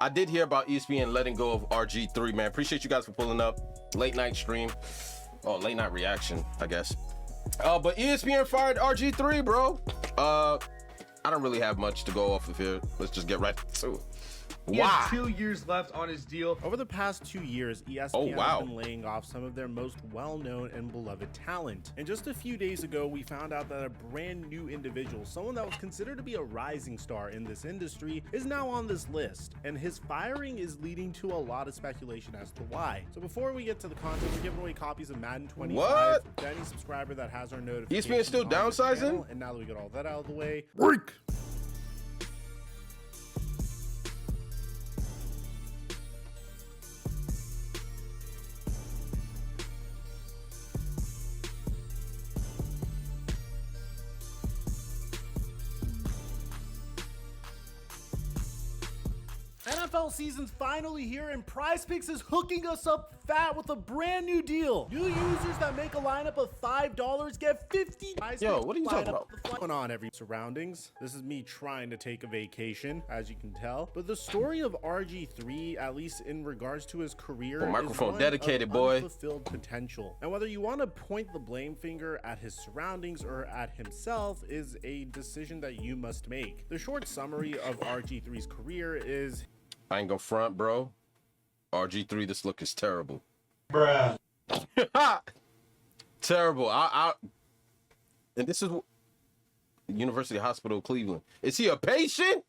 I did hear about ESPN letting go of RG3, man. Appreciate you guys for pulling up. Late night stream. Oh, late night reaction, I guess. But ESPN fired RG3, bro. I don't really have much to go off of here. Let's just get right to it. He has 2 years left on his deal. Over the past 2 years, ESPN has been laying off some of their most well-known and beloved talent. And just a few days ago, we found out that a brand new individual, someone that was considered to be a rising star in this industry, is now on this list. And his firing is leading to a lot of speculation as to why. So before we get to the content, we're giving away copies of Madden 25 to any subscriber that has our notifications. ESPN still downsizing? And now that we got all that out of the way, break. NFL season's finally here, and PrizePicks is hooking us up fat with a brand new deal. New users that make a lineup of $5 get 50. Yo, what are you talking about? What's going on, every surroundings? This is me trying to take a vacation, as you can tell. But the story of RG3, at least in regards to his career, microphone is one dedicated, of boy. Unfulfilled potential. And whether you want to point the blame finger at his surroundings or at himself is a decision that you must make. The short summary of RG3's career is, I ain't gonna front, bro. RG3, this look is terrible. Bruh. Terrible. And this is University Hospital Cleveland. Is he a patient?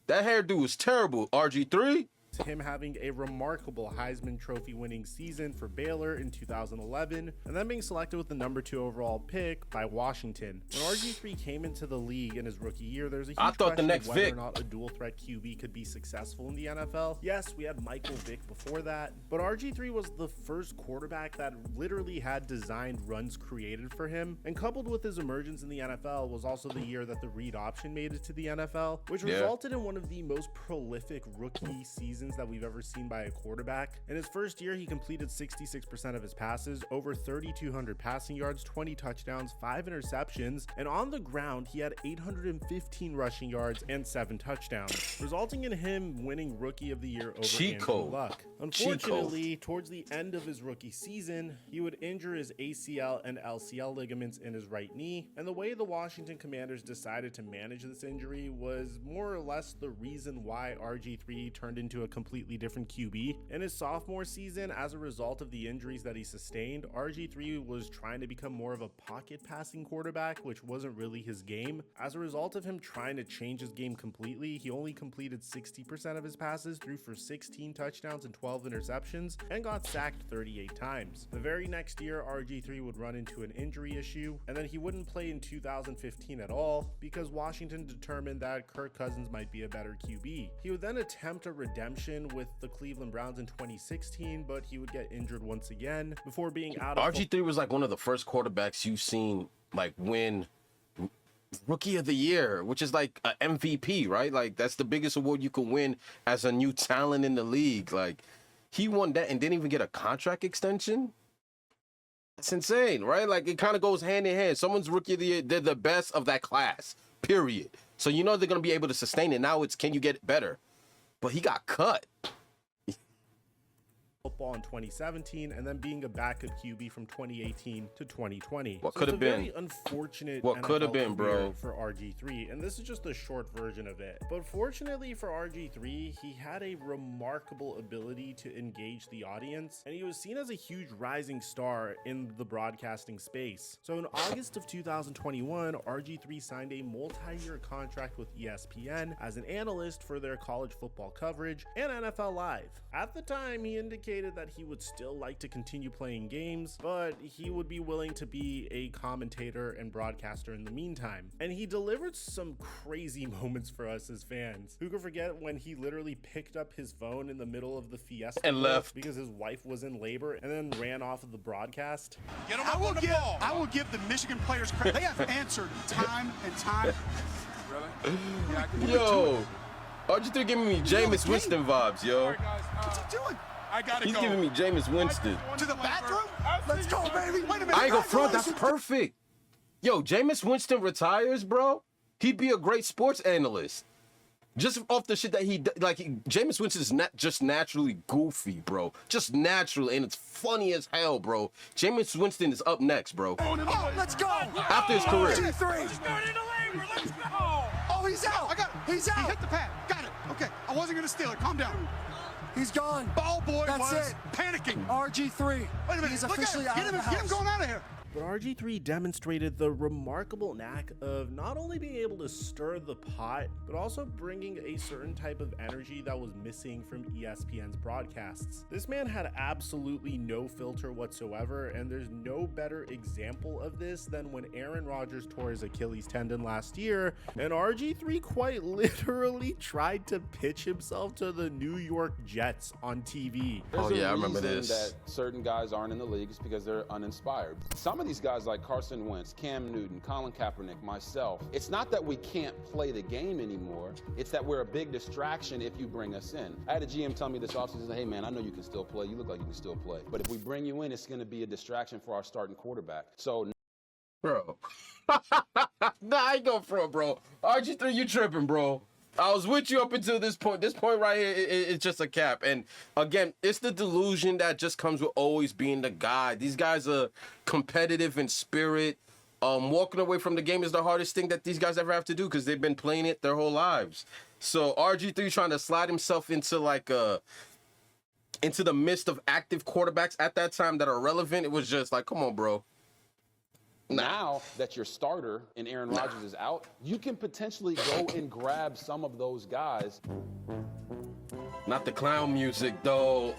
That hairdo is terrible. RG3. Him having a remarkable Heisman Trophy winning season for Baylor in 2011, and then being selected with the #2 overall pick by Washington. When RG3 came into the league in his rookie year, there's a huge question of whether or not a dual threat QB could be successful in the NFL. Yes, we had Michael Vick before that, but RG3 was the first quarterback that literally had designed runs created for him, and coupled with his emergence in the NFL was also the year that the read option made it to the NFL, which resulted in one of the most prolific rookie seasons that we've ever seen by a quarterback. In his first year, he completed 66% of his passes, over 3,200 passing yards, 20 touchdowns, 5 interceptions, and on the ground, he had 815 rushing yards and 7 touchdowns, resulting in him winning Rookie of the Year over Andrew Luck. Unfortunately, towards the end of his rookie season, he would injure his ACL and LCL ligaments in his right knee, and the way the Washington Commanders decided to manage this injury was more or less the reason why RG3 turned into a completely different QB. In his sophomore season, as a result of the injuries that he sustained, RG3 was trying to become more of a pocket passing quarterback, which wasn't really his game. As a result of him trying to change his game completely, he only completed 60% of his passes, threw for 16 touchdowns and 12 interceptions, and got sacked 38 times. The very next year, RG3 would run into an injury issue, and then he wouldn't play in 2015 at all because Washington determined that Kirk Cousins might be a better QB. He would then attempt a redemption with the Cleveland Browns in 2016, but he would get injured once again before being out of RG3 was like one of the first quarterbacks you've seen like win Rookie of the Year, which is like a MVP, right? Like that's the biggest award you can win as a new talent in the league. Like he won that and didn't even get a contract extension. That's insane, right? Like it kind of goes hand in hand. Someone's Rookie of the Year, they're the best of that class, period. So you know they're going to be able to sustain it. Now it's, can you get better? But he got cut. Football in 2017, and then being a backup QB from 2018 to 2020. What could have been? Very unfortunate. What could have been, bro? For RG3, and this is just a short version of it. But fortunately for RG3, he had a remarkable ability to engage the audience, and he was seen as a huge rising star in the broadcasting space. So in August of 2021, RG3 signed a multi-year contract with ESPN as an analyst for their college football coverage and NFL Live. At the time, he indicated that he would still like to continue playing games, but he would be willing to be a commentator and broadcaster in the meantime. And he delivered some crazy moments for us as fans. Who could forget when he literally picked up his phone in the middle of the Fiesta and left because his wife was in labor and then ran off of the broadcast? Get him up on the ball. I will give the Michigan players credit. They have answered time and time. Really? Yeah, yo, RG3 giving me Jameis Winston vibes, yo. Right, what's he doing? He's giving me Jameis Winston. To the bathroom? Let's go, baby. Wait a minute. I ain't gonna front. That's perfect. Yo, Jameis Winston retires, bro. He'd be a great sports analyst. Just off the shit that Jameis Winston is not just naturally goofy, bro. Just naturally, and it's funny as hell, bro. Jameis Winston is up next, bro. Oh, let's go. After his career. Let's go. Oh, he's out. I got it. He's out. He hit the pad. Got it. Okay. I wasn't going to steal it. Calm down. He's gone. Ball boy was panicking. RG3. Wait a minute. He's officially out of the house. Get him going out of here. But RG3 demonstrated the remarkable knack of not only being able to stir the pot, but also bringing a certain type of energy that was missing from ESPN's broadcasts. This man had absolutely no filter whatsoever, and there's no better example of this than when Aaron Rodgers tore his Achilles tendon last year, and RG3 quite literally tried to pitch himself to the New York Jets on TV. Oh yeah, I remember this. That certain guys aren't in the league is because they're uninspired. Some of these guys like Carson Wentz, Cam Newton, Colin Kaepernick, myself, it's not that we can't play the game anymore. It's that we're a big distraction if you bring us in. I had a GM tell me this offseason, hey man, I know you can still play. You look like you can still play. But if we bring you in, it's going to be a distraction for our starting quarterback. So, bro. Nah, I ain't going front, bro. RG3, you tripping, bro. I was with you up until this point. This point right here is just a cap. And again, it's the delusion that just comes with always being the guy. These guys are competitive in spirit. Walking away from the game is the hardest thing that these guys ever have to do because they've been playing it their whole lives. So RG3 trying to slide himself into into the midst of active quarterbacks at that time that are relevant. It was just like, come on, bro. now that your starter and Aaron Rodgers is out, you can potentially go and grab some of those guys. Not the clown music, though.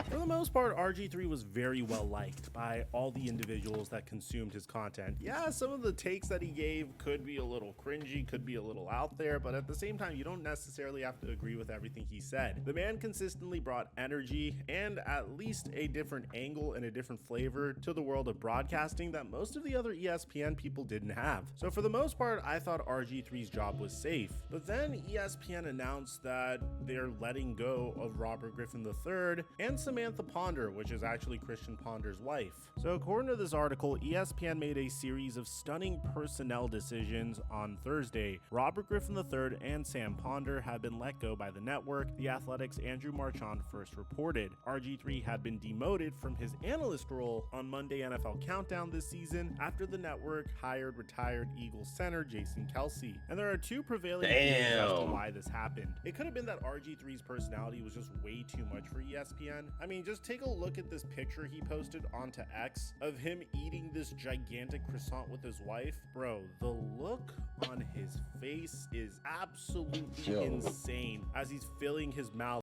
For the most part, RG3 was very well liked by all the individuals that consumed his content. Yeah, some of the takes that he gave could be a little cringy, could be a little out there, but at the same time, you don't necessarily have to agree with everything he said. The man consistently brought energy and at least a different angle and a different flavor to the world of broadcasting that most of the other ESPN people didn't have. So for the most part, I thought RG3's job was safe. But then ESPN announced that they're letting go of Robert Griffin III and Samantha Ponder, which is actually Christian Ponder's wife. So according to this article, ESPN made a series of stunning personnel decisions on Thursday. Robert Griffin III and Sam Ponder have been let go by the network, The Athletic's Andrew Marchand first reported. RG3 had been demoted from his analyst role on Monday NFL Countdown this season after the network hired retired Eagles center Jason Kelsey. And there are two prevailing theories as to why this happened. It could have been that RG3's personality was just way too much for ESPN. I mean, just take a look at this picture he posted onto X of him eating this gigantic croissant with his wife. Bro, the look on his face is absolutely insane as he's filling his mouth.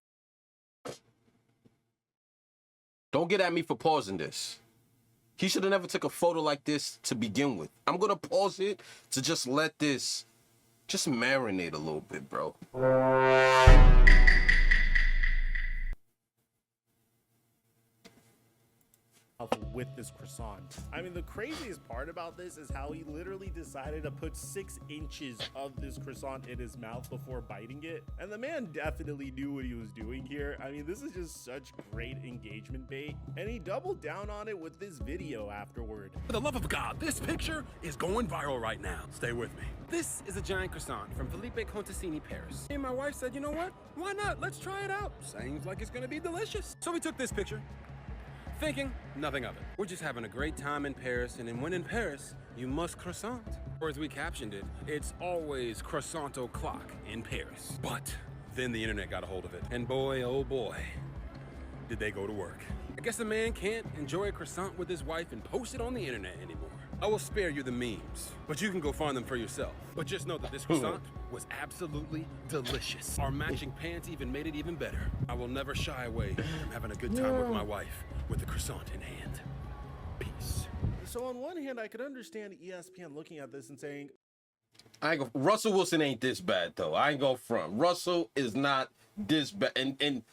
Don't get at me for pausing this. He should have never took a photo like this to begin with. I'm gonna pause it to just let this just marinate a little bit, bro. With this croissant. I mean, the craziest part about this is how he literally decided to put 6 inches of this croissant in his mouth before biting it. And the man definitely knew what he was doing here. I mean, this is just such great engagement bait. And he doubled down on it with this video afterward. For the love of God, this picture is going viral right now. Stay with me. This is a giant croissant from Felipe Contassini, Paris. And my wife said, you know what? Why not? Let's try it out. Seems like it's gonna be delicious. So we took this picture, thinking nothing of it. We're just having a great time in Paris, and then when in Paris, you must croissant. Or as we captioned it, it's always croissant o'clock in Paris. But then the internet got a hold of it, and boy, oh boy, did they go to work. I guess a man can't enjoy a croissant with his wife and post it on the internet anymore. I will spare you the memes, but you can go find them for yourself. But just know that this croissant was absolutely delicious. Our matching pants even made it even better. I will never shy away from having a good time with my wife with the croissant in hand. Peace. So on one hand, I could understand ESPN looking at this and saying, Russell Wilson ain't this bad, though. I ain't gonna front. Russell is not this bad. And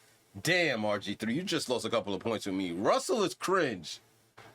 damn, RG3, you just lost a couple of points with me. Russell is cringe,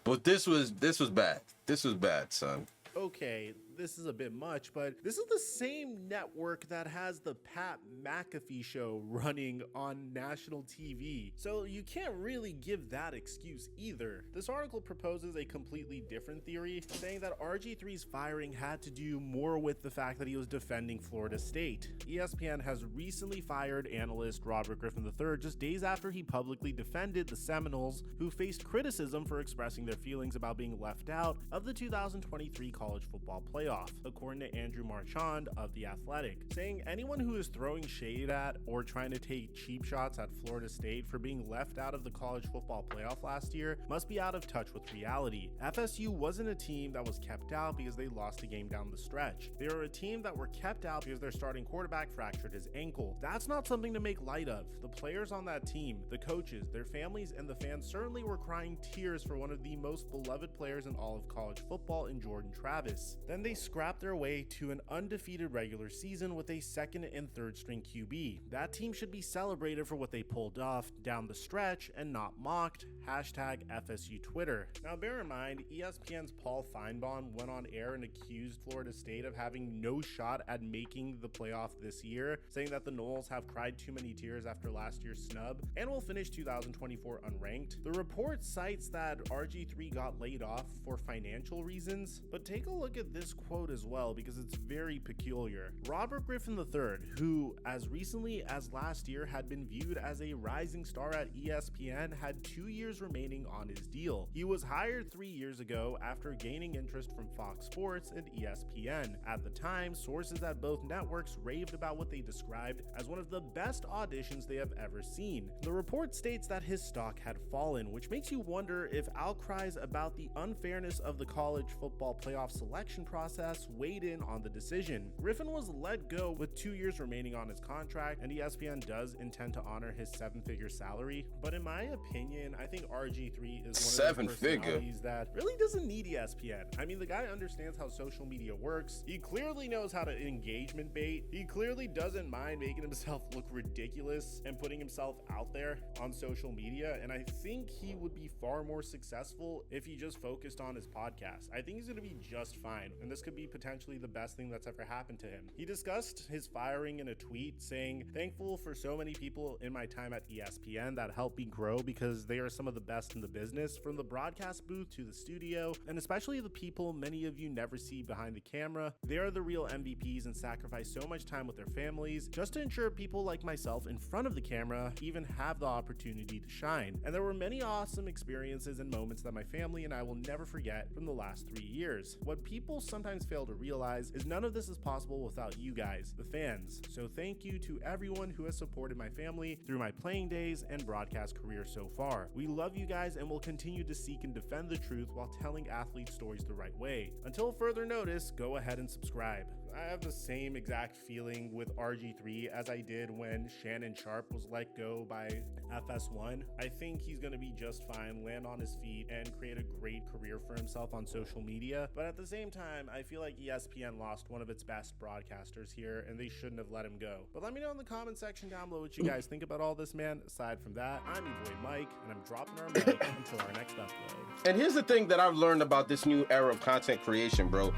but this was bad. This was bad, son. okay, this is a bit much, but this is the same network that has the Pat McAfee show running on national TV. So you can't really give that excuse either. This article proposes a completely different theory, saying that RG3's firing had to do more with the fact that he was defending Florida State. ESPN has recently fired analyst Robert Griffin III just days after he publicly defended the Seminoles, who faced criticism for expressing their feelings about being left out of the 2023 college football playoff, according to Andrew Marchand of The Athletic, saying anyone who is throwing shade at or trying to take cheap shots at Florida State for being left out of the college football playoff last year must be out of touch with reality. FSU wasn't a team that was kept out because they lost a game down the stretch. They were a team that were kept out because their starting quarterback fractured his ankle. That's not something to make light of. The players on that team, the coaches, their families, and the fans certainly were crying tears for one of the most beloved players in all of college football in Jordan Travis. Then they scrapped their way to an undefeated regular season with a second and third string QB. That team should be celebrated for what they pulled off down the stretch and not mocked. Hashtag FSU Twitter. Now bear in mind, ESPN's Paul Feinbaum went on air and accused Florida State of having no shot at making the playoff this year, saying that the Noles have cried too many tears after last year's snub and will finish 2024 unranked. The report cites that RG3 got laid off for financial reasons, but take a look at this quote as well because it's very peculiar. Robert Griffin III, who as recently as last year had been viewed as a rising star at ESPN, had 2 years remaining on his deal. He was hired 3 years ago after gaining interest from Fox Sports and ESPN. At the time, sources at both networks raved about what they described as one of the best auditions they have ever seen. The report states that his stock had fallen, which makes you wonder if outcries about the unfairness of the college football playoff selection process weighed in on the decision. Griffin was let go with 2 years remaining on his contract, and ESPN does intend to honor his 7-figure salary. But in my opinion, I think RG3 is one of those personalities that really doesn't need ESPN. I mean, the guy understands how social media works. He clearly knows how to engagement bait. He clearly doesn't mind making himself look ridiculous and putting himself out there on social media. And I think he would be far more successful if he just focused on his podcast. I think he's going to be just fine, and this could be potentially the best thing that's ever happened to him. He discussed his firing in a tweet, saying, "Thankful for so many people in my time at ESPN that helped me grow because they are some of the best in the business, from the broadcast booth to the studio, and especially the people many of you never see behind the camera. They are the real MVPs and sacrifice so much time with their families just to ensure people like myself in front of the camera even have the opportunity to shine. And there were many awesome experiences and moments that my family and I will never forget from the last 3 years. What people sometimes fail to realize is none of this is possible without you guys, the fans. So thank you to everyone who has supported my family through my playing days and broadcast career so far. We love you guys and will continue to seek and defend the truth while telling athlete stories the right way. Until further notice, go ahead and subscribe." I have the same exact feeling with RG3 as I did when Shannon Sharp was let go by FS1. I think he's going to be just fine, land on his feet, and create a great career for himself on social media. But at the same time, I feel like ESPN lost one of its best broadcasters here, and they shouldn't have let him go. But let me know in the comment section down below what you guys think about all this, man. Aside from that, I'm your boy Mike, and I'm dropping our mic until our next upload. And here's the thing that I've learned about this new era of content creation, bro.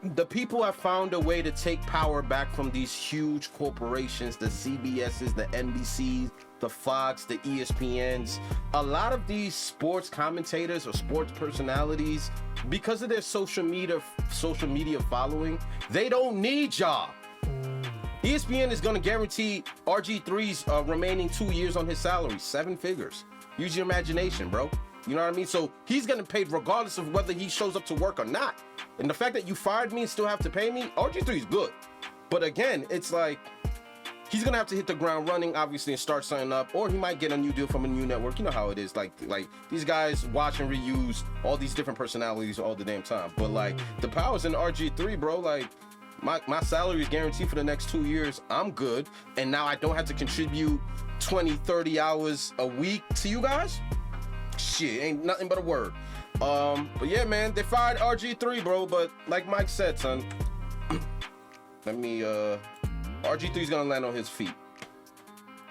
The people have found a way to take power back from these huge corporations, the CBSs, the NBCs, the Fox, the ESPNs. A lot of these sports commentators or sports personalities, because of their social media following, they don't need y'all. ESPN is going to guarantee RG3's remaining 2 years on his salary, 7 figures. Use your imagination, bro. You know what I mean? So he's getting paid regardless of whether he shows up to work or not. And the fact that you fired me and still have to pay me, RG3 is good. But again, it's like, he's gonna have to hit the ground running, obviously, and start signing up, or he might get a new deal from a new network. You know how it is. Like these guys watch and reuse all these different personalities all the damn time. But like, the power's in RG3, bro. Like, my salary is guaranteed for the next 2 years. I'm good. And now I don't have to contribute 20, 30 hours a week to you guys. Shit, ain't nothing but a word. But yeah, man, they fired RG3, bro. But like Mike said, son, RG3's gonna land on his feet.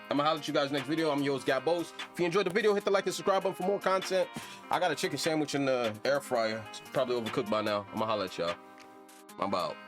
I'm gonna holler at you guys next video. I'm yours, Gabos. If you enjoyed the video, hit the like and subscribe button for more content. I got a chicken sandwich in the air fryer. It's probably overcooked by now. I'm gonna holler at y'all. I'm out.